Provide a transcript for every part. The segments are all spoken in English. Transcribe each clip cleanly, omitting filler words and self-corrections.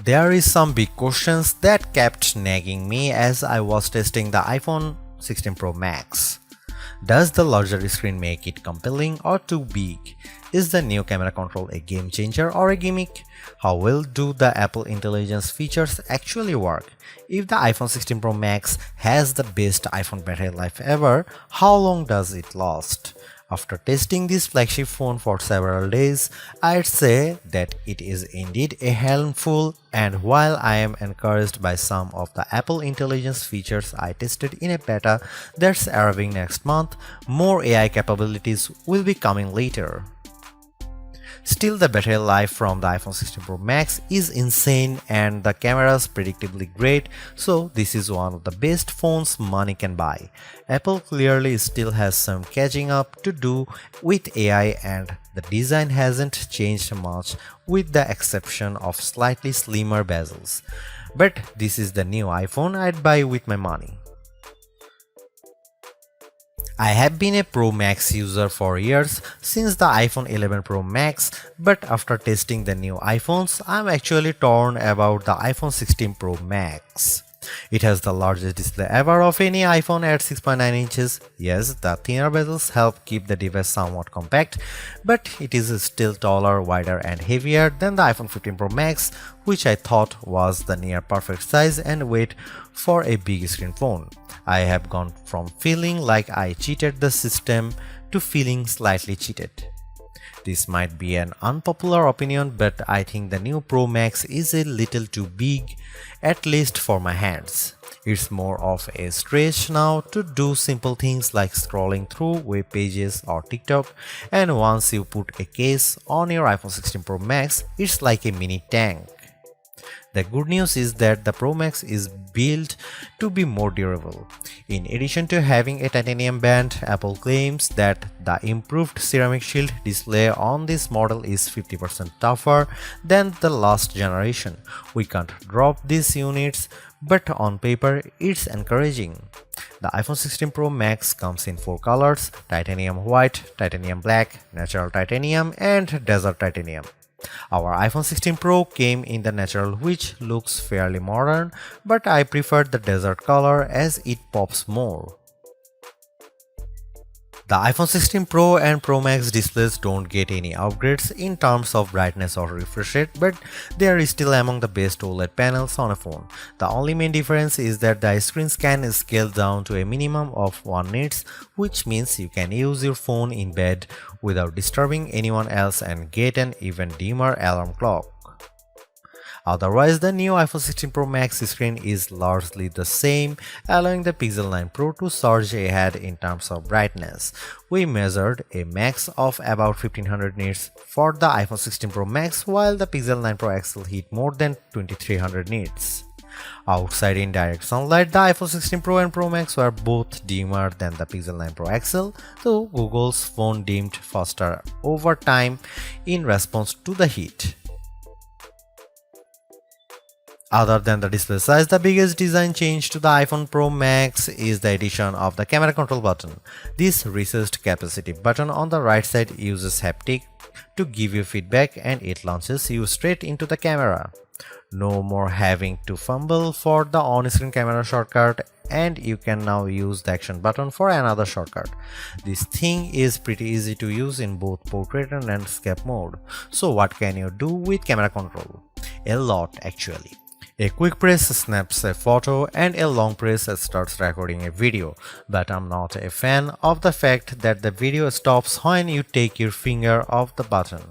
There is some big questions that kept nagging me as I was testing the iPhone 16 Pro Max. Does the larger screen make it compelling or too big? Is the new camera control a game changer or a gimmick? How well do the Apple Intelligence features actually work? If the iPhone 16 Pro Max has the best iPhone battery life ever, how long does it last? After testing this flagship phone for several days, I'd say that it is indeed a handful, and while I am encouraged by some of the Apple Intelligence features I tested in a beta that's arriving next month, more AI capabilities will be coming later. Still, the battery life from the iPhone 16 Pro Max is insane and the camera's predictably great, so this is one of the best phones money can buy. Apple clearly still has some catching up to do with AI, and the design hasn't changed much with the exception of slightly slimmer bezels. But this is the new iPhone I'd buy with my money. I have been a Pro Max user for years, since the iPhone 11 Pro Max, but after testing the new iPhones, I'm actually torn about the iPhone 16 Pro Max. It has the largest display ever of any iPhone at 6.9 inches. Yes, the thinner bezels help keep the device somewhat compact, but it is still taller, wider and heavier than the iPhone 15 Pro Max, which I thought was the near perfect size and weight for a big screen phone. I have gone from feeling like I cheated the system to feeling slightly cheated. This might be an unpopular opinion, but I think the new Pro Max is a little too big, at least for my hands. It's more of a stretch now to do simple things like scrolling through web pages or TikTok, and once you put a case on your iPhone 16 Pro Max, it's like a mini tank. The good news is that the Pro Max is built to be more durable. In addition to having a titanium band, Apple claims that the improved ceramic shield display on this model is 50% tougher than the last generation. We can't drop these units, but on paper it's encouraging. The iPhone 16 Pro Max comes in 4 colors: titanium white, titanium black, natural titanium and desert titanium. Our iPhone 16 Pro came in the natural, which looks fairly modern, but I prefer the desert color as it pops more. The iPhone 16 Pro and Pro Max displays don't get any upgrades in terms of brightness or refresh rate, but they are still among the best OLED panels on a phone. The only main difference is that the screens can scale down to a minimum of 1 nits, which means you can use your phone in bed without disturbing anyone else and get an even dimmer alarm clock. Otherwise, the new iPhone 16 Pro Max screen is largely the same, allowing the Pixel 9 Pro to surge ahead in terms of brightness. We measured a max of about 1500 nits for the iPhone 16 Pro Max, while the Pixel 9 Pro XL hit more than 2300 nits. Outside in direct sunlight, the iPhone 16 Pro and Pro Max were both dimmer than the Pixel 9 Pro XL, though Google's phone dimmed faster over time in response to the heat. Other than the display size, the biggest design change to the iPhone Pro Max is the addition of the camera control button. This recessed capacitive button on the right side uses haptic to give you feedback, and it launches you straight into the camera. No more having to fumble for the on-screen camera shortcut, and you can now use the action button for another shortcut. This thing is pretty easy to use in both portrait and landscape mode. So what can you do with camera control? A lot, actually. A quick press snaps a photo and a long press starts recording a video, but I'm not a fan of the fact that the video stops when you take your finger off the button.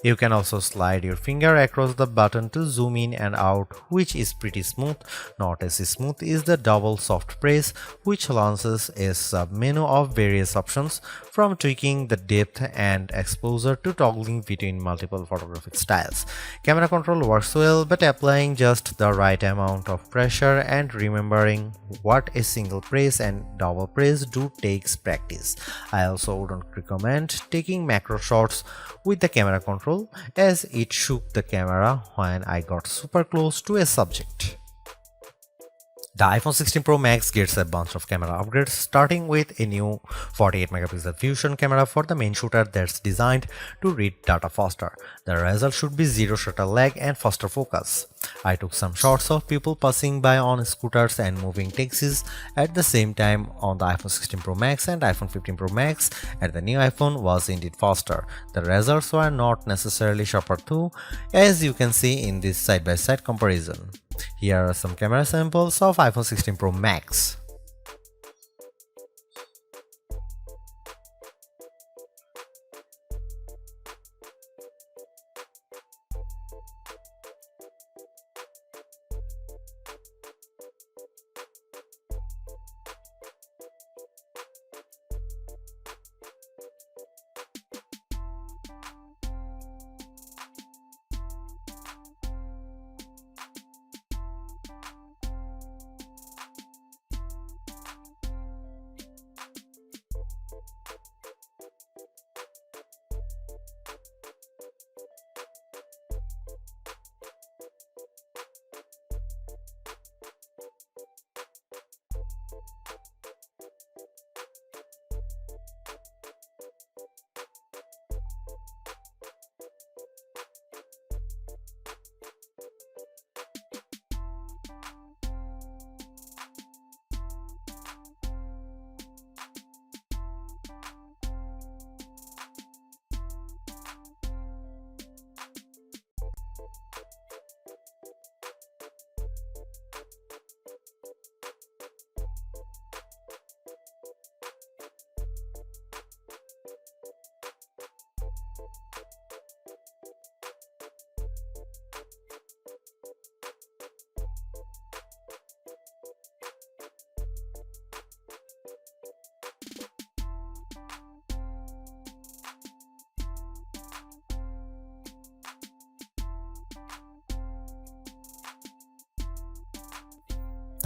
You can also slide your finger across the button to zoom in and out, which is pretty smooth. Not as smooth is the double soft press, which launches a sub-menu of various options, from tweaking the depth and exposure to toggling between multiple photographic styles. Camera control works well, but applying just the right amount of pressure and remembering what a single press and double press do takes practice. I also wouldn't recommend taking macro shots with the camera control, as it shook the camera when I got super close to a subject. The iPhone 16 Pro Max gets a bunch of camera upgrades, starting with a new 48 megapixel fusion camera for the main shooter that's designed to read data faster. The result should be zero shutter lag and faster focus. I took some shots of people passing by on scooters and moving taxis at the same time on the iPhone 16 Pro Max and iPhone 15 Pro Max, and the new iPhone was indeed faster. The results were not necessarily sharper too, as you can see in this side-by-side comparison. Here are some camera samples of iPhone 16 Pro Max.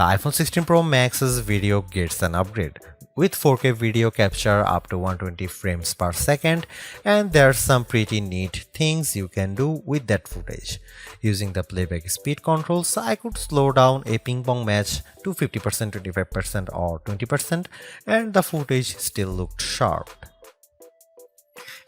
The iPhone 16 Pro Max's video gets an upgrade with 4K video capture up to 120 frames per second, and there's some pretty neat things you can do with that footage. Using the playback speed controls, I could slow down a ping pong match to 50%, 25% or 20%, and the footage still looked sharp.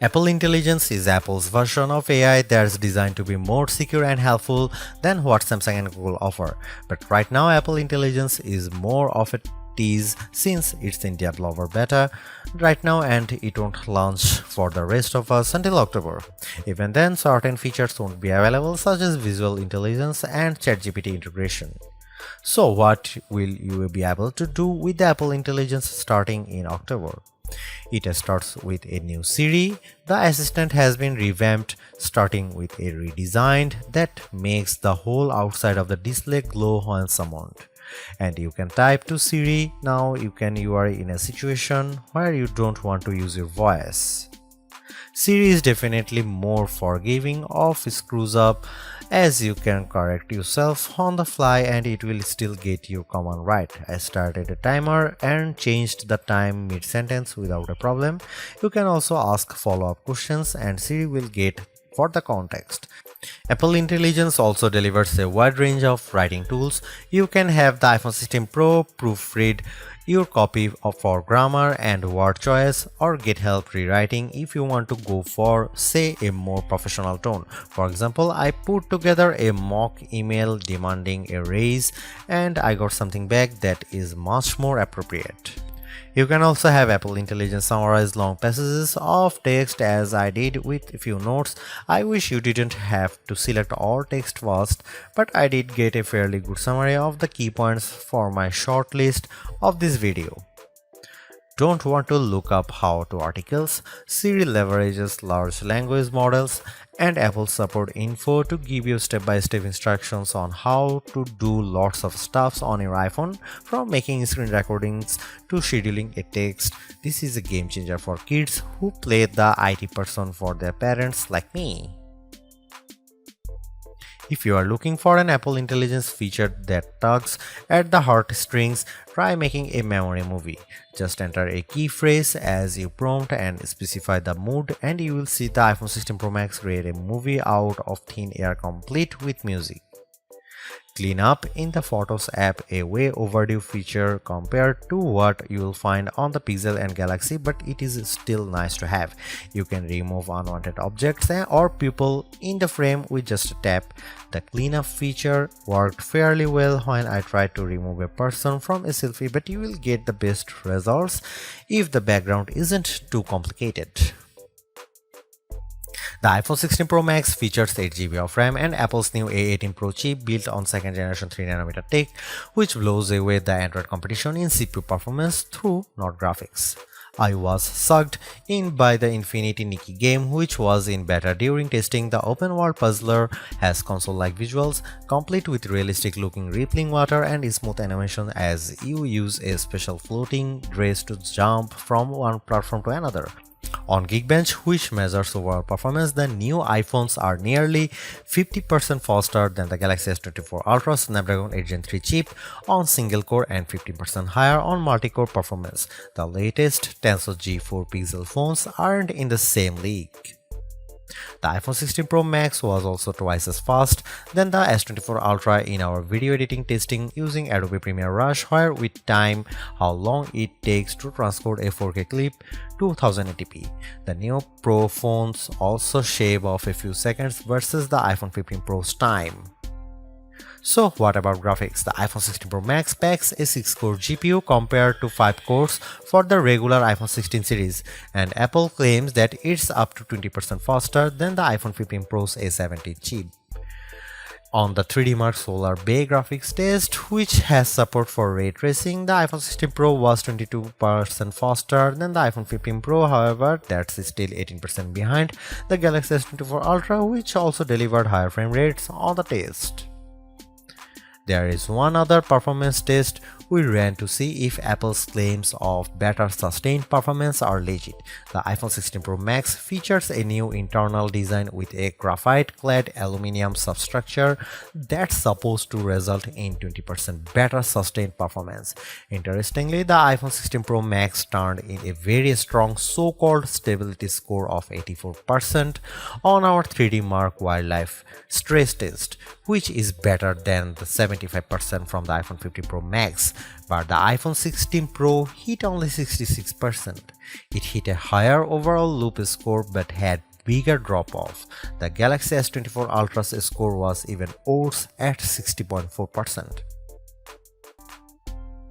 Apple Intelligence is Apple's version of AI that's designed to be more secure and helpful than what Samsung and Google offer. But right now, Apple Intelligence is more of a tease since it's in developer beta right now and it won't launch for the rest of us until October. Even then, certain features won't be available, such as visual intelligence and ChatGPT integration. So what will you be able to do with the Apple Intelligence starting in October? It starts with a new Siri. The assistant has been revamped, starting with a redesigned that makes the whole outside of the display glow when summoned. And you can type to Siri. Now you are in a situation where you don't want to use your voice. Siri is definitely more forgiving of screws up, as you can correct yourself on the fly and it will still get your command right. I started a timer and changed the time mid-sentence without a problem. You can also ask follow-up questions and Siri will get for the context. Apple Intelligence also delivers a wide range of writing tools. You can have the iPhone 16 Pro proofread your copy for grammar and word choice, or get help rewriting if you want to go for, say, a more professional tone. For example, I put together a mock email demanding a raise and I got something back that is much more appropriate. You can also have Apple Intelligence summarize long passages of text, as I did with a few notes. I wish you didn't have to select all text first, but I did get a fairly good summary of the key points for my short list of this video. Don't want to look up how-to articles? Siri leverages large language models and Apple support info to give you step-by-step instructions on how to do lots of stuffs on your iPhone, from making screen recordings to scheduling a text. This is a game changer for kids who play the IT person for their parents like me. If you are looking for an Apple Intelligence feature that tugs at the heartstrings, try making a memory movie. Just enter a key phrase as you prompt and specify the mood, and you will see the iPhone 16 Pro Max create a movie out of thin air complete with music. cleanup in the Photos app, a way overdue feature compared to what you will find on the Pixel and Galaxy, but it is still nice to have. You can remove unwanted objects or people in the frame with just a tap. The cleanup feature worked fairly well when I tried to remove a person from a selfie, but you will get the best results if the background isn't too complicated. The iPhone 16 Pro Max features 8GB of RAM and Apple's new A18 Pro chip built on 2nd generation 3nm tech, which blows away the Android competition in CPU performance through not graphics. I was sucked in by the Infinity Nikki game, which was in beta during testing. The open world puzzler has console-like visuals, complete with realistic looking rippling water and smooth animation as you use a special floating dress to jump from one platform to another. On Geekbench, which measures overall performance, the new iPhones are nearly 50% faster than the Galaxy S24 Ultra Snapdragon 8 Gen 3 chip on single core and 15% higher on multi-core performance. The latest Tensor G4 Pixel phones aren't in the same league. The iPhone 16 Pro Max was also twice as fast than the S24 Ultra in our video editing testing using Adobe Premiere Rush, where we time how long it takes to transport a 4K clip to 1080p. The new Pro phones also shave off a few seconds versus the iPhone 15 Pro's time. So what about graphics? The iPhone 16 Pro Max packs a 6-core GPU compared to 5 cores for the regular iPhone 16 series, and Apple claims that it's up to 20% faster than the iPhone 15 Pro's A70 chip. On the 3D Mark Solar Bay graphics test, which has support for ray tracing, the iPhone 16 Pro was 22% faster than the iPhone 15 Pro. However, that's still 18% behind the Galaxy S24 Ultra, which also delivered higher frame rates on the test. There is one other performance test we ran to see if Apple's claims of better sustained performance are legit. The iPhone 16 Pro Max features a new internal design with a graphite-clad aluminum substructure that's supposed to result in 20% better sustained performance. Interestingly, the iPhone 16 Pro Max turned in a very strong so-called stability score of 84% on our 3D Mark Wildlife stress test, which is better than the 75% from the iPhone 15 Pro Max. But the iPhone 16 Pro hit only 66%. It hit a higher overall loop score but had bigger drop-off. The Galaxy S24 Ultra's score was even worse at 60.4%.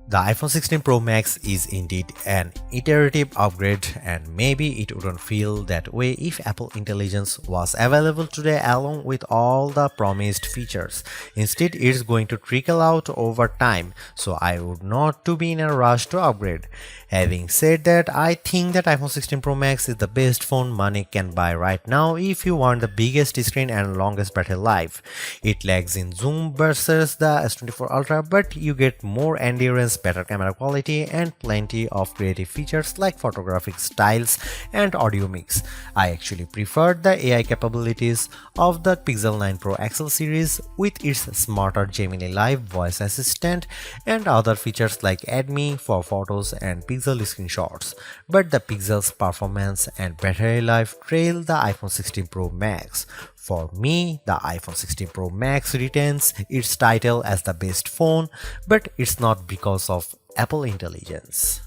The iPhone 16 Pro Max is indeed an iterative upgrade, and maybe it wouldn't feel that way if Apple Intelligence was available today along with all the promised features. Instead, it's going to trickle out over time, so I would not to be in a rush to upgrade. Having said that, I think that iPhone 16 Pro Max is the best phone money can buy right now if you want the biggest screen and longest battery life. It lags in zoom versus the S24 Ultra, but you get more endurance, better camera quality, and plenty of creative features like photographic styles and audio mix. I actually preferred the AI capabilities of the Pixel 9 Pro XL series with its smarter Gemini Live voice assistant and other features like Add Me for photos and Pixel screenshots. But the Pixel's performance and battery life trail the iPhone 16 Pro Max. For me, the iPhone 16 Pro Max retains its title as the best phone, but it's not because of Apple Intelligence.